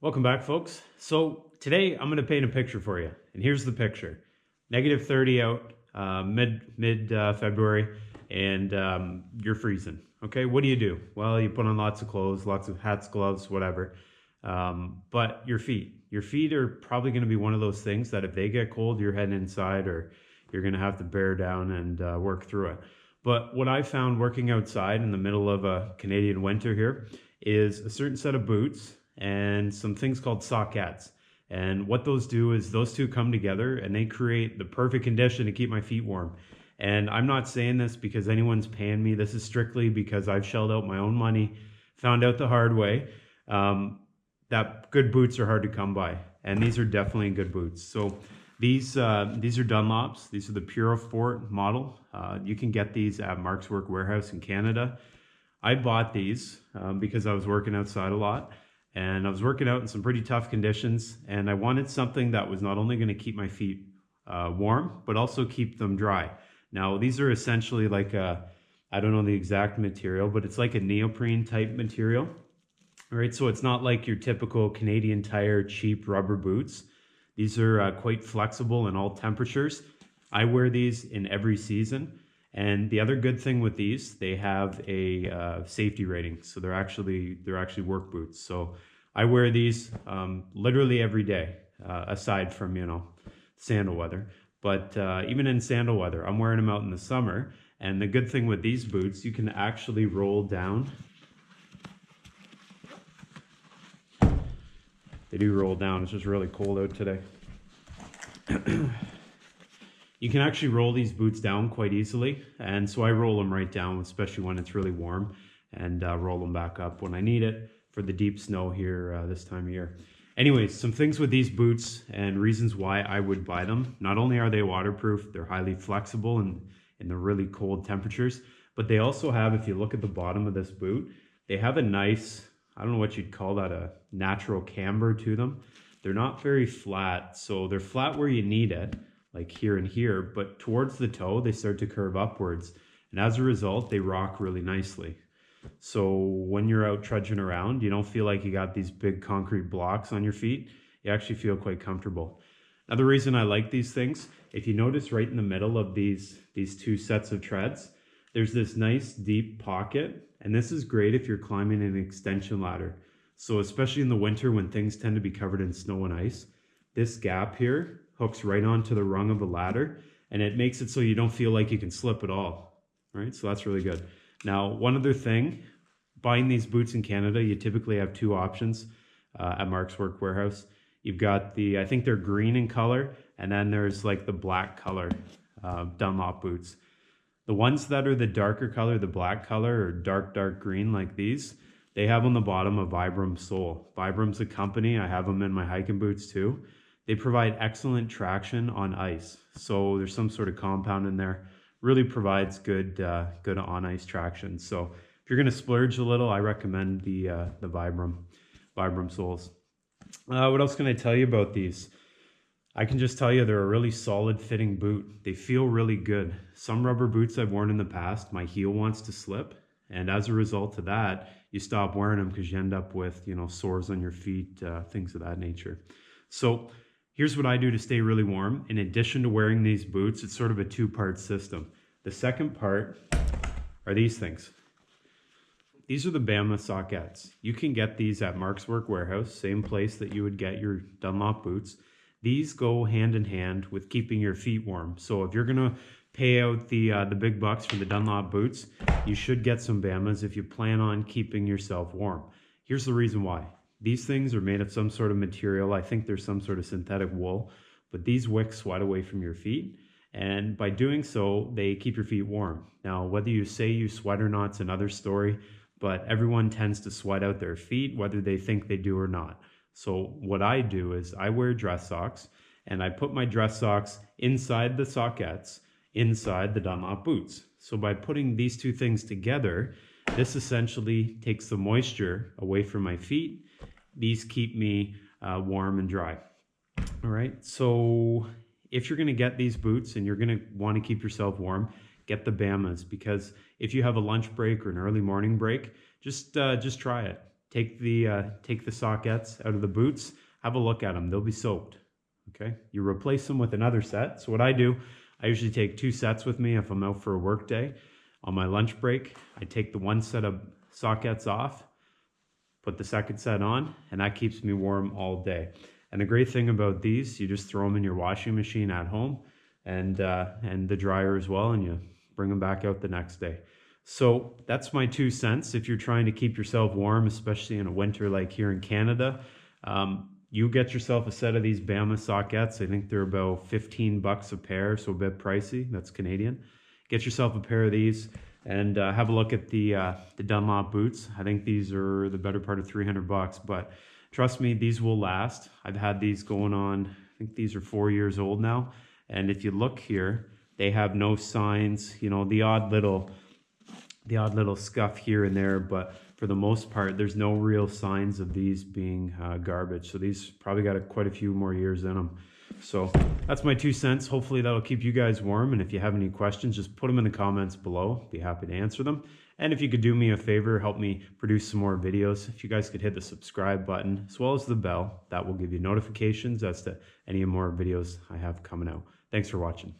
Welcome back, folks. So today I'm going to paint a picture for you, and here's the picture: -30 out, mid February, and you're freezing. Okay, what do? Well, you put on lots of clothes, lots of hats, gloves, whatever. But your feet are probably going to be one of those things that if they get cold, you're heading inside, or you're going to have to bear down and work through it. But what I found working outside in the middle of a Canadian winter here is a certain set of boots and some things called sockettes. And what those do is those two come together and they create the perfect condition to keep my feet warm. And I'm not saying this because anyone's paying me. This is strictly because I've shelled out my own money, found out the hard way that good boots are hard to come by. And these are definitely good boots. So these are Dunlops. These are the Purofort model. You can get these at Mark's Work Warehouse in Canada. I bought these because I was working outside a lot. And I was working out in some pretty tough conditions, and I wanted something that was not only going to keep my feet warm, but also keep them dry. Now, these are essentially like I don't know the exact material, but it's like a neoprene type material, right? So it's not like your typical Canadian Tire cheap rubber boots. These are quite flexible in all temperatures. I wear these in every season. And the other good thing with these, they have a safety rating. So they're actually work boots. So I wear these literally every day, aside from, sandal weather. But even in sandal weather, I'm wearing them out in the summer. And the good thing with these boots, you can actually roll down. They do roll down. It's just really cold out today. You can actually roll these boots down quite easily, and so I roll them right down, especially when it's really warm, and roll them back up when I need it for the deep snow here this time of year. Anyways, some things with these boots and reasons why I would buy them. Not only are they waterproof, they're highly flexible in the really cold temperatures, but they also have, if you look at the bottom of this boot, they have a nice, I don't know what you'd call that, a natural camber to them. They're not very flat, so they're flat where you need it, like here and here, but towards the toe, they start to curve upwards. And as a result, they rock really nicely. So when you're out trudging around, you don't feel like you got these big concrete blocks on your feet. You actually feel quite comfortable. Another reason I like these things, if you notice right in the middle of these two sets of treads, there's this nice deep pocket. And this is great if you're climbing an extension ladder. So especially in the winter when things tend to be covered in snow and ice, this gap here hooks right onto the rung of the ladder, and it makes it so you don't feel like you can slip at all, right? So that's really good. Now, one other thing, buying these boots in Canada, you typically have two options at Mark's Work Warehouse. You've got I think they're green in color, and then there's like the black color Dunlop boots. The ones that are the darker color, the black color, or dark green like these, they have on the bottom a Vibram sole. Vibram's a company. I have them in my hiking boots too. They provide excellent traction on ice. So there's some sort of compound in there. Really provides good on ice traction. So if you're going to splurge a little, I recommend the Vibram soles. What else can I tell you about these? I can just tell you they're a really solid fitting boot. They feel really good. Some rubber boots I've worn in the past, my heel wants to slip. And as a result of that, you stop wearing them because you end up with, sores on your feet, things of that nature. So here's what I do to stay really warm. In addition to wearing these boots, it's sort of a two-part system. The second part are these things. These are the Bama sockettes. You can get these at Mark's Work Warehouse, same place that you would get your Dunlop boots. These go hand in hand with keeping your feet warm. So if you're gonna pay out the big bucks for the Dunlop boots, you should get some Bamas if you plan on keeping yourself warm. Here's the reason why. These things are made of some sort of material. I think there's some sort of synthetic wool, but these wick sweat away from your feet. And by doing so, they keep your feet warm. Now, whether you say you sweat or not is another story, but everyone tends to sweat out their feet, whether they think they do or not. So what I do is I wear dress socks, and I put my dress socks inside the sockettes, inside the Dunlop boots. So by putting these two things together, this essentially takes the moisture away from my feet. These keep me warm and dry. All right, so if you're gonna get these boots and you're gonna wanna keep yourself warm, get the Bamas, because if you have a lunch break or an early morning break, just try it. take the sockets out of the boots, have a look at them. They'll be soaked. Okay, you replace them with another set. So what I do, I usually take 2 sets with me if I'm out for a work day. On my lunch break, I take the 1 set of sockets off, put the second set on, and that keeps me warm all day. And the great thing about these, you just throw them in your washing machine at home and the dryer as well, and you bring them back out the next day. So that's my 2 cents. If you're trying to keep yourself warm, especially in a winter like here in Canada, you get yourself a set of these Bama sockets. I think they're about 15 bucks a pair, so a bit pricey. That's Canadian. Get yourself a pair of these and have a look at the Dunlop boots. I think these are the better part of 300 bucks, but trust me, these will last. I've had these going on, I think these are 4 years old now. And if you look here, they have no signs, you know, the odd little scuff here and there, but for the most part, there's no real signs of these being garbage. So these probably got quite a few more years in them. So that's my 2 cents. Hopefully that'll keep you guys warm. And if you have any questions, just put them in the comments below. Be happy to answer them. And if you could do me a favor, help me produce some more videos. If you guys could hit the subscribe button as well as the bell, that will give you notifications as to any more videos I have coming out. Thanks for watching.